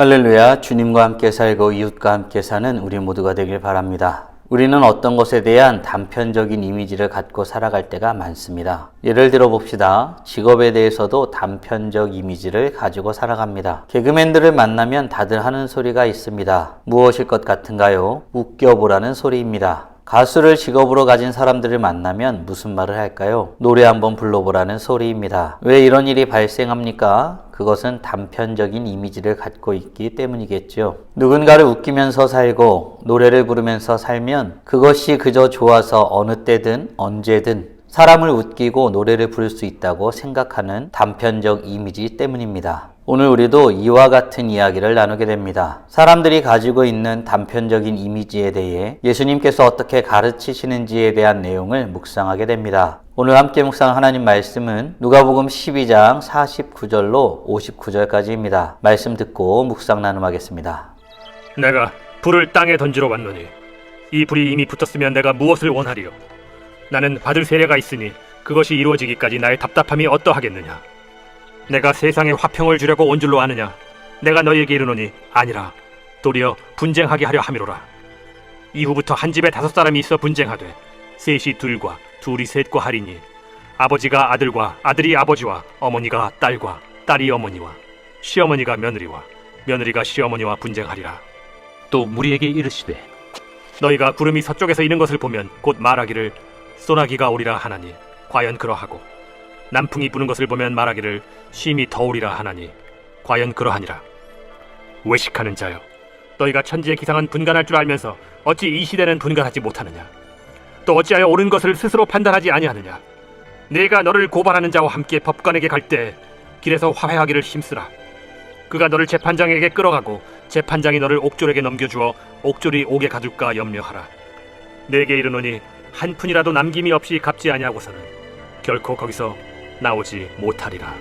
할렐루야, 주님과 함께 살고 이웃과 함께 사는 우리 모두가 되길 바랍니다. 우리는 어떤 것에 대한 단편적인 이미지를 갖고 살아갈 때가 많습니다. 예를 들어 봅시다. 직업에 대해서도 단편적 이미지를 가지고 살아갑니다. 개그맨들을 만나면 다들 하는 소리가 있습니다. 무엇일 것 같은가요? 웃겨보라는 소리입니다. 가수를 직업으로 가진 사람들을 만나면 무슨 말을 할까요? 노래 한번 불러보라는 소리입니다. 왜 이런 일이 발생합니까? 그것은 단편적인 이미지를 갖고 있기 때문이겠죠. 누군가를 웃기면서 살고 노래를 부르면서 살면 그것이 그저 좋아서 어느 때든 언제든 사람을 웃기고 노래를 부를 수 있다고 생각하는 단편적 이미지 때문입니다. 오늘 우리도 이와 같은 이야기를 나누게 됩니다. 사람들이 가지고 있는 단편적인 이미지에 대해 예수님께서 어떻게 가르치시는지에 대한 내용을 묵상하게 됩니다. 오늘 함께 묵상할 하나님 말씀은 누가복음 12장 49절로 59절까지입니다. 말씀 듣고 묵상 나눔하겠습니다. 내가 불을 땅에 던지러 왔노니 이 불이 이미 붙었으면 내가 무엇을 원하리요? 나는 받을 세례가 있으니 그것이 이루어지기까지 나의 답답함이 어떠하겠느냐? 내가 세상에 화평을 주려고 온 줄로 아느냐? 내가 너희에게 이르노니 아니라 도리어 분쟁하게 하려 함이로라. 이후부터 한 집에 5사람이 있어 분쟁하되 셋이 둘과 둘이 셋과 하리니 아버지가 아들과 아들이 아버지와 어머니가 딸과 딸이 어머니와 시어머니가 며느리와 며느리가 시어머니와 분쟁하리라. 또 무리에게 이르시되 너희가 구름이 서쪽에서 이는 것을 보면 곧 말하기를 소나기가 오리라 하나니 과연 그러하고 남풍이 부는 것을 보면 말하기를 심히 더우리라 하나니 과연 그러하니라. 외식하는 자여, 너희가 천지의 기상은 분간할 줄 알면서 어찌 이 시대는 분간하지 못하느냐? 또 어찌하여 옳은 것을 스스로 판단하지 아니하느냐? 내가 너를 고발하는 자와 함께 법관에게 갈 때 길에서 화해하기를 힘쓰라. 그가 너를 재판장에게 끌어가고 재판장이 너를 옥졸에게 넘겨주어 옥졸이 옥에 가둘까 염려하라. 내게 이르노니 한 푼이라도 남김이 없이 갚지 아니하고서는 결코 거기서 나오지 못하리라.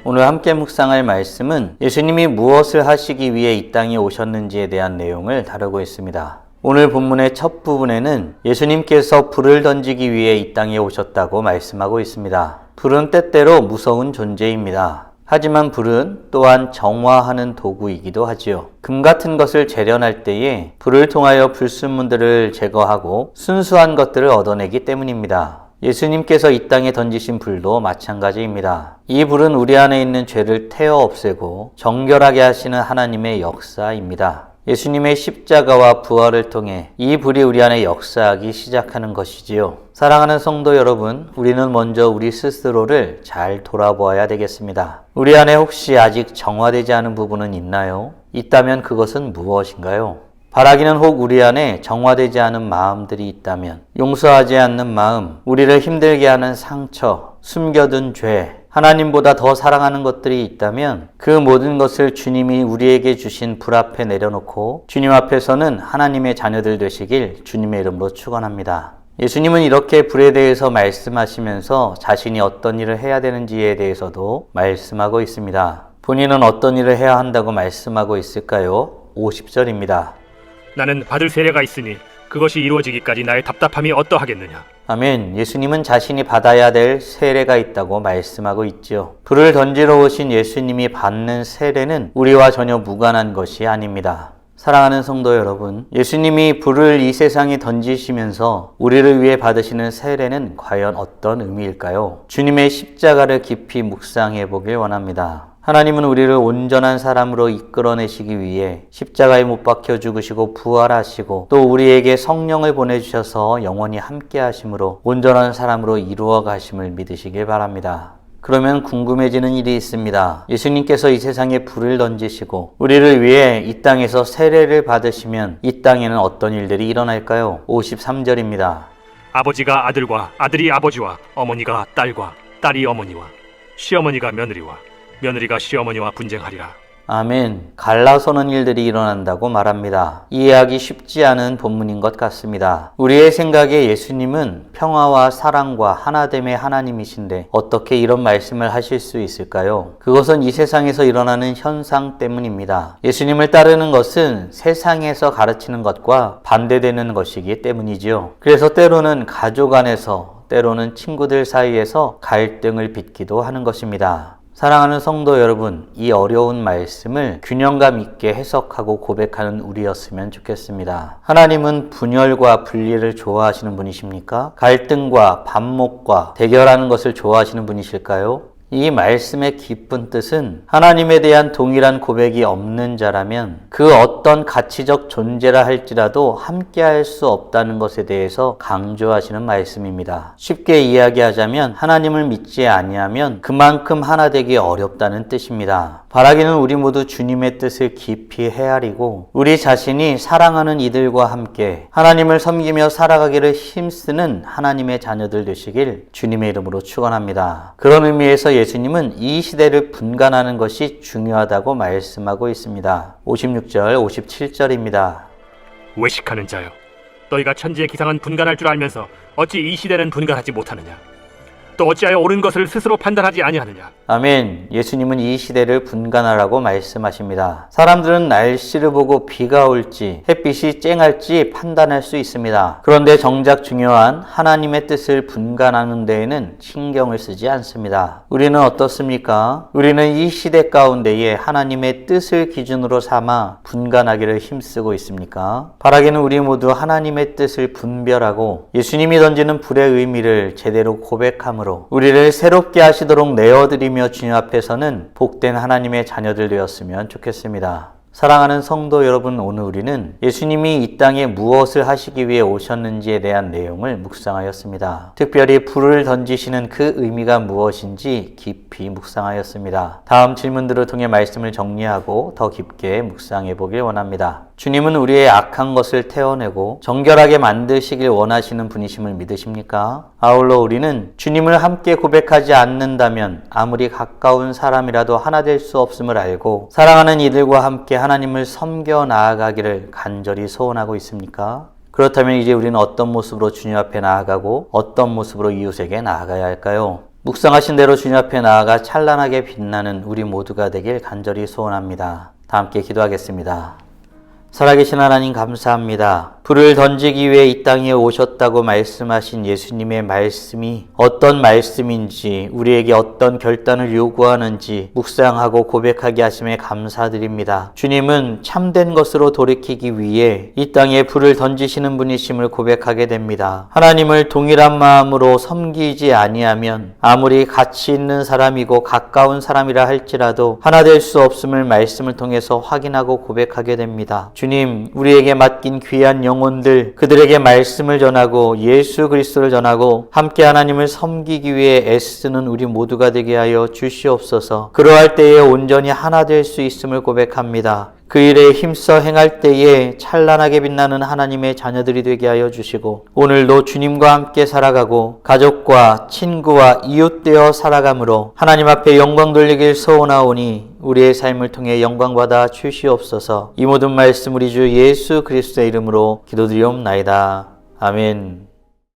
오늘 함께 묵상할 말씀은 예수님이 무엇을 하시기 위해 이 땅에 오셨는지에 대한 내용을 다루고 있습니다. 오늘 본문의 첫 부분에는 예수님께서 불을 던지기 위해 이 땅에 오셨다고 말씀하고 있습니다. 불은 때때로 무서운 존재입니다. 하지만 불은 또한 정화하는 도구이기도 하지요. 금 같은 것을 재련할 때에 불을 통하여 불순물들을 제거하고 순수한 것들을 얻어내기 때문입니다. 예수님께서 이 땅에 던지신 불도 마찬가지입니다. 이 불은 우리 안에 있는 죄를 태워 없애고 정결하게 하시는 하나님의 역사입니다. 예수님의 십자가와 부활을 통해 이 불이 우리 안에 역사하기 시작하는 것이지요. 사랑하는 성도 여러분, 우리는 먼저 우리 스스로를 잘 돌아보아야 되겠습니다. 우리 안에 혹시 아직 정화되지 않은 부분은 있나요? 있다면 그것은 무엇인가요? 바라기는 혹 우리 안에 정화되지 않은 마음들이 있다면, 용서하지 않는 마음, 우리를 힘들게 하는 상처, 숨겨둔 죄, 하나님보다 더 사랑하는 것들이 있다면 그 모든 것을 주님이 우리에게 주신 불 앞에 내려놓고 주님 앞에서는 하나님의 자녀들 되시길 주님의 이름으로 축원합니다. 예수님은 이렇게 불에 대해서 말씀하시면서 자신이 어떤 일을 해야 되는지에 대해서도 말씀하고 있습니다. 본인은 어떤 일을 해야 한다고 말씀하고 있을까요? 50절입니다. 나는 받을 세례가 있으니 그것이 이루어지기까지 나의 답답함이 어떠하겠느냐? 아멘. 예수님은 자신이 받아야 될 세례가 있다고 말씀하고 있죠. 불을 던지러 오신 예수님이 받는 세례는 우리와 전혀 무관한 것이 아닙니다. 사랑하는 성도 여러분, 예수님이 불을 이 세상에 던지시면서 우리를 위해 받으시는 세례는 과연 어떤 의미일까요? 주님의 십자가를 깊이 묵상해 보길 원합니다. 하나님은 우리를 온전한 사람으로 이끌어내시기 위해 십자가에 못 박혀 죽으시고 부활하시고 또 우리에게 성령을 보내주셔서 영원히 함께 하심으로 온전한 사람으로 이루어 가심을 믿으시길 바랍니다. 그러면 궁금해지는 일이 있습니다. 예수님께서 이 세상에 불을 던지시고 우리를 위해 이 땅에서 세례를 받으시면 이 땅에는 어떤 일들이 일어날까요? 53절입니다. 아버지가 아들과 아들이 아버지와 어머니가 딸과 딸이 어머니와 시어머니가 며느리와 며느리가 시어머니와 분쟁하리라. 아멘. 갈라서는 일들이 일어난다고 말합니다. 이해하기 쉽지 않은 본문인 것 같습니다. 우리의 생각에 예수님은 평화와 사랑과 하나됨의 하나님이신데 어떻게 이런 말씀을 하실 수 있을까요? 그것은 이 세상에서 일어나는 현상 때문입니다. 예수님을 따르는 것은 세상에서 가르치는 것과 반대되는 것이기 때문이지요. 그래서 때로는 가족 안에서 때로는 친구들 사이에서 갈등을 빚기도 하는 것입니다. 사랑하는 성도 여러분, 이 어려운 말씀을 균형감 있게 해석하고 고백하는 우리였으면 좋겠습니다. 하나님은 분열과 분리를 좋아하시는 분이십니까? 갈등과 반목과 대결하는 것을 좋아하시는 분이실까요? 이 말씀의 깊은 뜻은 하나님에 대한 동일한 고백이 없는 자라면 그 어떤 가치적 존재라 할지라도 함께할 수 없다는 것에 대해서 강조하시는 말씀입니다. 쉽게 이야기하자면 하나님을 믿지 아니하면 그만큼 하나 되기 어렵다는 뜻입니다. 바라기는 우리 모두 주님의 뜻을 깊이 헤아리고 우리 자신이 사랑하는 이들과 함께 하나님을 섬기며 살아가기를 힘쓰는 하나님의 자녀들 되시길 주님의 이름으로 축원합니다. 그런 의미에서 예수님은 이 시대를 분간하는 것이 중요하다고 말씀하고 있습니다. 56절, 57절입니다. 외식하는 자여, 너희가 천지의 기상은 분간할 줄 알면서 어찌 이 시대는 분간하지 못하느냐? 또 어찌하여 옳은 것을 스스로 판단하지 아니하느냐? 아멘. 예수님은 이 시대를 분간하라고 말씀하십니다. 사람들은 날씨를 보고 비가 올지 햇빛이 쨍할지 판단할 수 있습니다. 그런데 정작 중요한 하나님의 뜻을 분간하는 데에는 신경을 쓰지 않습니다. 우리는 어떻습니까? 우리는 이 시대 가운데에 하나님의 뜻을 기준으로 삼아 분간하기를 힘쓰고 있습니까? 바라기는 우리 모두 하나님의 뜻을 분별하고 예수님이 던지는 불의 의미를 제대로 고백함으로 우리를 새롭게 하시도록 내어드리며 주님 앞에서는 복된 하나님의 자녀들 되었으면 좋겠습니다. 사랑하는 성도 여러분, 오늘 우리는 예수님이 이 땅에 무엇을 하시기 위해 오셨는지에 대한 내용을 묵상하였습니다. 특별히 불을 던지시는 그 의미가 무엇인지 깊이 묵상하였습니다. 다음 질문들을 통해 말씀을 정리하고 더 깊게 묵상해 보길 원합니다. 주님은 우리의 악한 것을 태워내고 정결하게 만드시길 원하시는 분이심을 믿으십니까? 아울러 우리는 주님을 함께 고백하지 않는다면 아무리 가까운 사람이라도 하나 될 수 없음을 알고 사랑하는 이들과 함께 하나님을 섬겨 나아가기를 간절히 소원하고 있습니까? 그렇다면 이제 우리는 어떤 모습으로 주님 앞에 나아가고 어떤 모습으로 이웃에게 나아가야 할까요? 묵상하신 대로 주님 앞에 나아가 찬란하게 빛나는 우리 모두가 되길 간절히 소원합니다. 다 함께 기도하겠습니다. 살아계신 하나님 감사합니다. 불을 던지기 위해 이 땅에 오셨다고 말씀하신 예수님의 말씀이 어떤 말씀인지 우리에게 어떤 결단을 요구하는지 묵상하고 고백하게 하심에 감사드립니다. 주님은 참된 것으로 돌이키기 위해 이 땅에 불을 던지시는 분이심을 고백하게 됩니다. 하나님을 동일한 마음으로 섬기지 아니하면 아무리 가치 있는 사람이고 가까운 사람이라 할지라도 하나 될 수 없음을 말씀을 통해서 확인하고 고백하게 됩니다. 주님, 우리에게 맡긴 귀한 영혼들, 그들에게 말씀을 전하고 예수 그리스도를 전하고 함께 하나님을 섬기기 위해 애쓰는 우리 모두가 되게 하여 주시옵소서. 그러할 때에 온전히 하나 될 수 있음을 고백합니다. 그 일에 힘써 행할 때에 찬란하게 빛나는 하나님의 자녀들이 되게 하여 주시고 오늘도 주님과 함께 살아가고 가족과 친구와 이웃되어 살아감으로 하나님 앞에 영광 돌리길 소원하오니 우리의 삶을 통해 영광받아 주시옵소서. 이 모든 말씀 우리 주 예수 그리스도의 이름으로 기도드리옵나이다. 아멘.